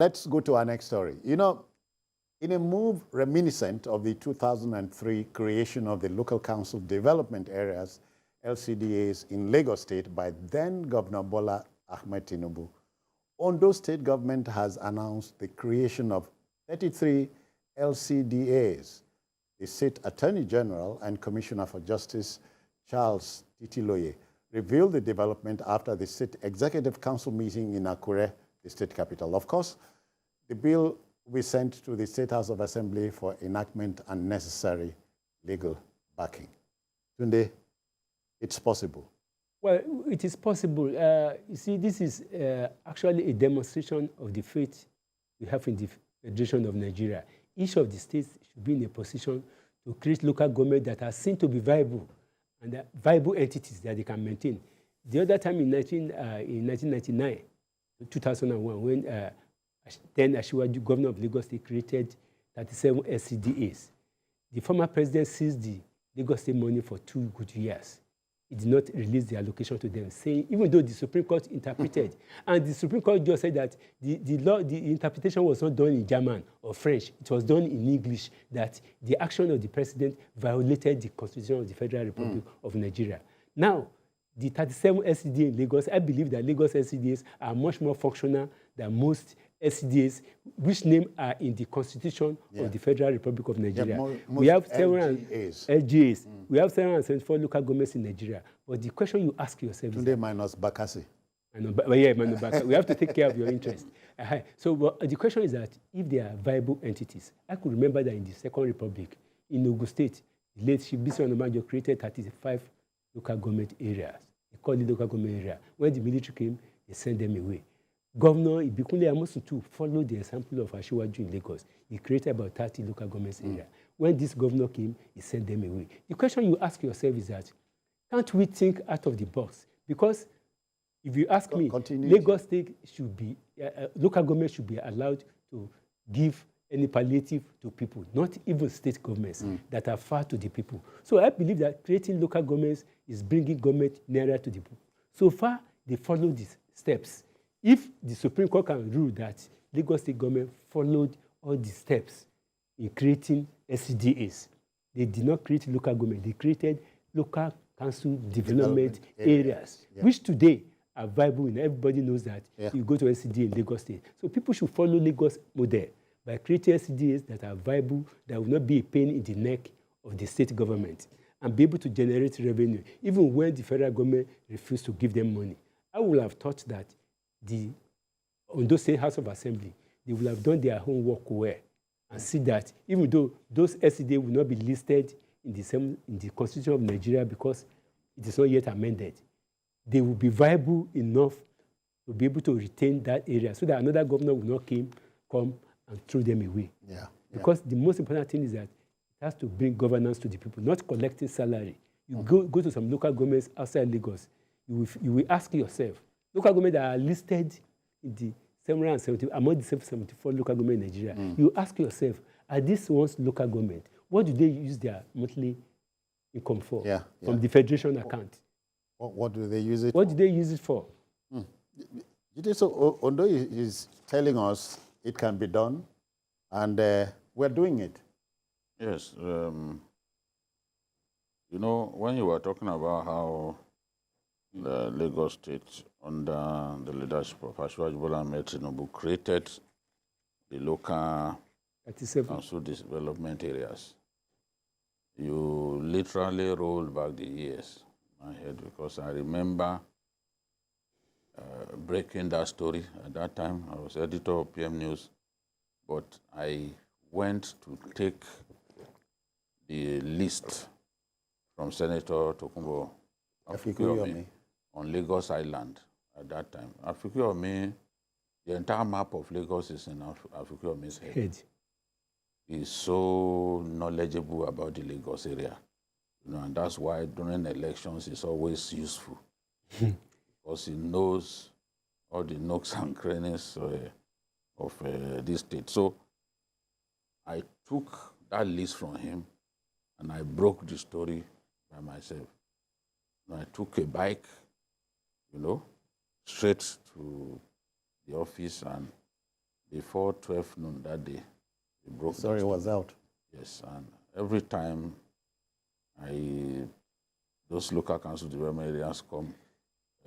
Let's go to our next story. You know, in a move reminiscent of the 2003 creation of the Local Council Development Areas, LCDAs, in Lagos State by then Governor Bola Tinubu, Ondo State Government has announced the creation of 33 LCDAs. The State Attorney General and Commissioner for Justice, Charles Titiloye, revealed the development after the State Executive Council meeting in Akure, the state capital. Of course, the bill will be sent to the State House of Assembly for enactment and necessary legal backing. Tunde, it's possible. Well, it is possible. You see, this is actually a demonstration of the faith we have in the Federation of Nigeria. Each of the states should be in a position to create local government that are seen to be viable and viable entities that they can maintain. The other time in 1999, 2001, when then Asiwaju, governor of Lagos State, created 37 LCDAs, the former president seized the Lagos State money for 2 good years. He did not release the allocation to them, saying, even though the Supreme Court interpreted, and the Supreme Court just said that the interpretation was not done in German or French, it was done in English, that the action of the president violated the Constitution of the Federal Republic of Nigeria. Now, the 37 LCDAs in Lagos, I believe that Lagos LCDAs are much more functional than most LCDAs, which names are in the Constitution of the Federal Republic of Nigeria. We have several LGAs. We have 774 local governments in Nigeria. But the question you ask yourself is... Today minus Bakassi. Yeah, minus Bakassi. We have to take care of your interest. So the question is that if they are viable entities, I could remember that in the Second Republic, in Ondo State, the late Bisi Onobanjo created 35 local government areas. They called it local government area. When the military came, they sent them away. Governor Ibikunle Amosun too followed the example of Asiwaju in Lagos. He created about 30 local government areas. When this governor came, he sent them away. The question you ask yourself is that, can't we think out of the box? Because if you ask me, Lagos State should be, local government should be allowed to give any palliative to people, not even state governments that are far to the people. So I believe that creating local governments is bringing government nearer to the people. So far, they follow these steps. If the Supreme Court can rule that Lagos State government followed all the steps in creating LCDAs, they did not create local government, they created local council development areas, which today are viable, and everybody knows that you go to LCDA in Lagos State. So people should follow Lagos model by creating LCDAs that are viable, that will not be a pain in the neck of the state government, and be able to generate revenue, even when the federal government refuses to give them money. I would have thought that the Ondo State House of Assembly, they will have done their homework well and see that even though those LCDAs will not be listed in the Constitution of Nigeria because it is not yet amended, they will be viable enough to be able to retain that area so that another governor will not come and throw them away. Because the most important thing is that it has to bring governance to the people, not collecting salary. You go to some local governments outside Lagos, you will ask yourself, local government that are listed in the 770, among the 774 local government in Nigeria, you ask yourself, are these ones local government? What do they use their monthly income for from the federation account? What do they use it for? What do they use it for? So Ondo is telling us it can be done, and we're doing it. Yes. You know, when you were talking about how the Lagos State, under the leadership of Asiwaju Bola Tinubu, created the local council development areas, you literally rolled back the years in my head, because I remember breaking that story at that time. I was editor of PM News, but I went to take the list from Senator Tokunbo Afikiomi on Lagos Island at that time. Afikiomi, the entire map of Lagos is in Afikiomi's head. He's so knowledgeable about the Lagos area, you know, and that's why during elections it's always useful because he knows all the nooks and crannies of this state. So I took that list from him and I broke the story by myself. And I took a bike, you know, straight to the office and before 12 noon that day. It broke. Sorry, it was out. Yes, and every time those local council development areas come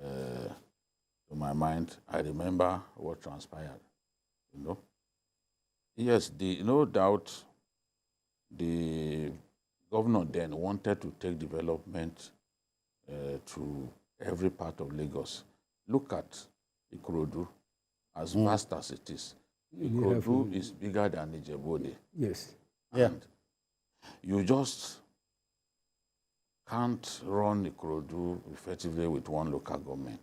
to my mind, I remember what transpired, you know. Yes, no doubt the governor then wanted to take development to every part of Lagos. Look at Ikorodu, as vast as it is. Ikorodu is bigger than Ijebu-Ode. Yes. Yeah. And you just can't run Ikorodu effectively with one local government.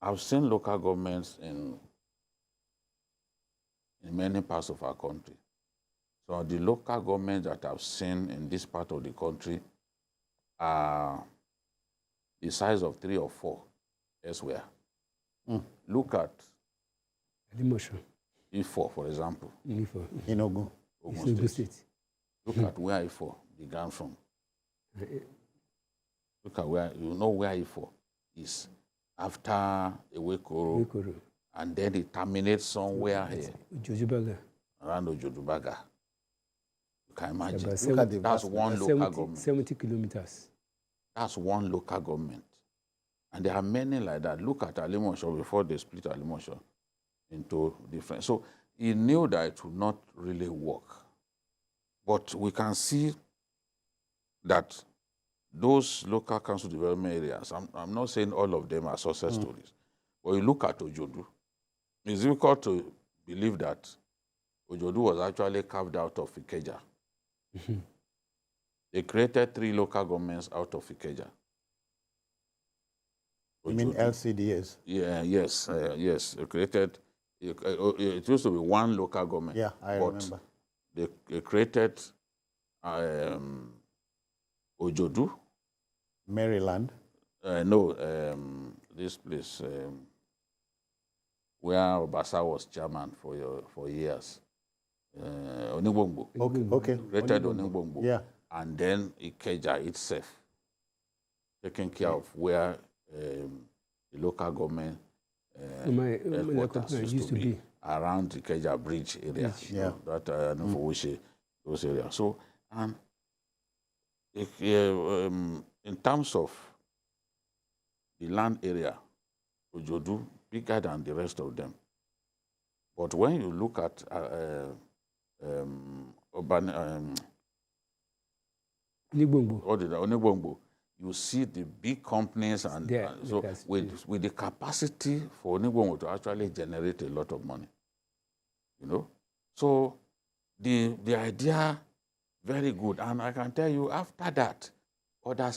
I've seen local governments in many parts of our country. So the local governments that I've seen in this part of the country are the size of 3 or 4 elsewhere. Look at Ifo, for example. In Ogun. Ogun State. Look at where Ifo began from. Look at where, you know where Ifo is after Ewekoro, and then it terminates somewhere here. Around Ojodubaga. You can imagine. That's one local government. 70 kilometers. That's one local government. And there are many like that. Look at Alimosho before they split Alimosho into different. So he knew that it would not really work. But we can see that those local council development areas, I'm not saying all of them are success stories, but you look at Ojodu, it's difficult to believe that Ojodu was actually carved out of Ikeja. They created 3 local governments out of Ikeja. You mean LCDAs? Yeah, yes, yes. They created, it used to be one local government. Yeah, I remember. They created Ojodu. Maryland. This place where Obasa was chairman for years. Onigbongbo. Okay. Created Onigbongbo. Yeah. And then Ikeja itself, taking care of where the local government headquarters used to be around the Ikeja Bridge area. Yeah. Those areas. So, and in terms of the land area, Ojodu bigger than the rest of them. But when you look at Onigbongbo, you see the big companies and so with the capacity for Onigbongbo to actually generate a lot of money. You know? So the idea, very good. And I can tell you after that, other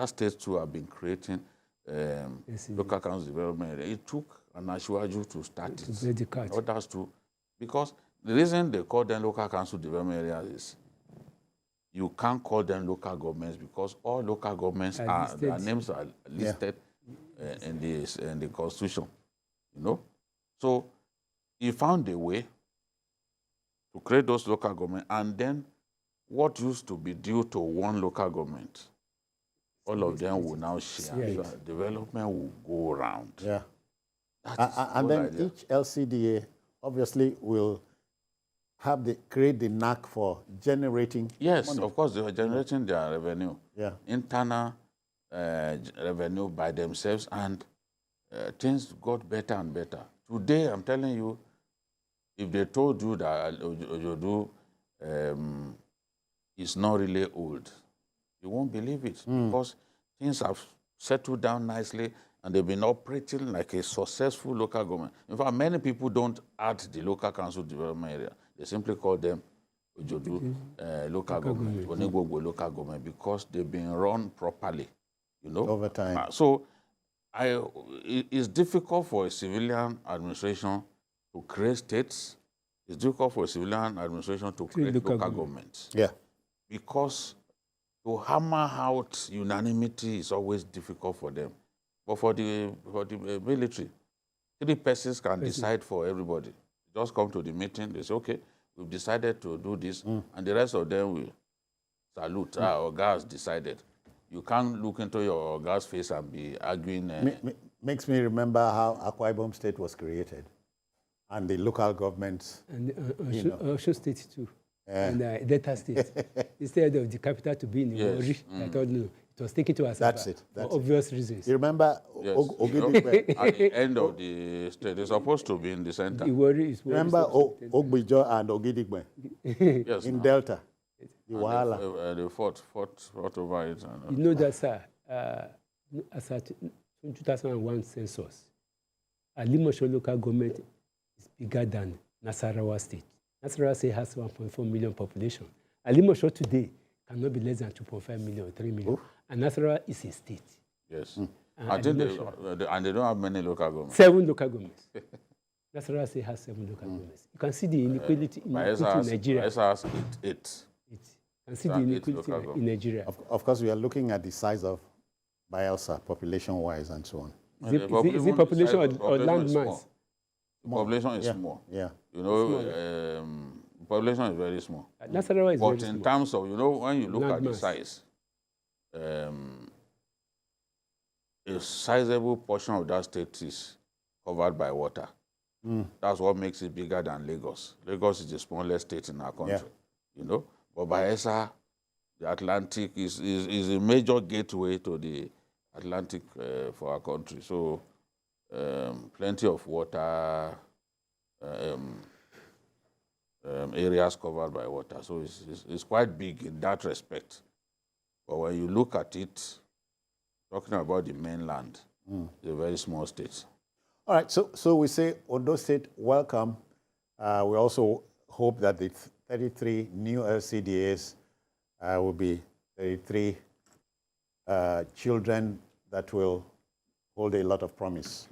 states too have been creating local council development. It took an Ashwaju to start it. Others too. Because the reason they call them local council development areas is you can't call them local governments because all local governments their names are listed in the constitution. You know? So he found a way to create those local governments, and then what used to be due to one local government, all of them will now share. So development will go around. Yeah. And then idea. Each LCDA obviously will create the knack for generating money. Of course, they are generating their revenue. Yeah. Internal revenue by themselves, and things got better and better. Today, I'm telling you, if they told you that Ojodu is not really old, you won't believe it because things have settled down nicely and they've been operating like a successful local government. In fact, many people don't add the local council development area. They simply call them Ojodu local government, Onigbongbo local government, because they've been run properly, you know. Over time. So it's difficult for a civilian administration to create states. It's difficult for a civilian administration to create local governments. Yeah. Because to hammer out unanimity is always difficult for them. But for the military, 3 persons can decide for everybody. Just come to the meeting, they say, okay, we've decided to do this, and the rest of them will salute. Our guys decided. You can't look into your guy's face and be arguing. makes me remember how Akure Ibom State was created and the local governments. And you know. Ondo State too. Yeah. And Delta State. Instead of the capital to be in Iwori, I thought, no, it was taken to Asaba That's it. for obvious reasons. You remember Yes. Ogidigbe? At the end of the state, they're supposed to be in the center. Iwori is Remember Ogbijo and Ogidigbe Yes. in now. Delta? The And Wahala. they fought over it. You know that, sir, as at 2001 census, Alimosho local government is bigger than Nasarawa State. Nasarawa State has 1.4 million population. Alimosho today cannot be less than 2.5 million or 3 million. And Nasarawa is a state. Yes. And I think and they don't have many local governments. 7 local governments. Nasarawa State has 7 local governments. You can see the inequality in Nigeria. Bayelsa has 8. You can see the inequality in Nigeria. Of course, we are looking at the size of Bayelsa, population-wise, and so on. Is it population or land mass? The population is small. Yeah. You know, the population is very small. Nasarawa is But very small. in terms of, you know, when you look Land at the mass. size, a sizable portion of that state is covered by water. That's what makes it bigger than Lagos. Lagos is the smallest state in our country, you know. But Bayelsa, the Atlantic is a major gateway to the Atlantic for our country. So plenty of water, areas covered by water. So it's quite big in that respect. But when you look at it, talking about the mainland, it's a very small state. All right, so we say Ondo State, welcome. We also hope that the 33 new LCDAs will be 33 children that will hold a lot of promise.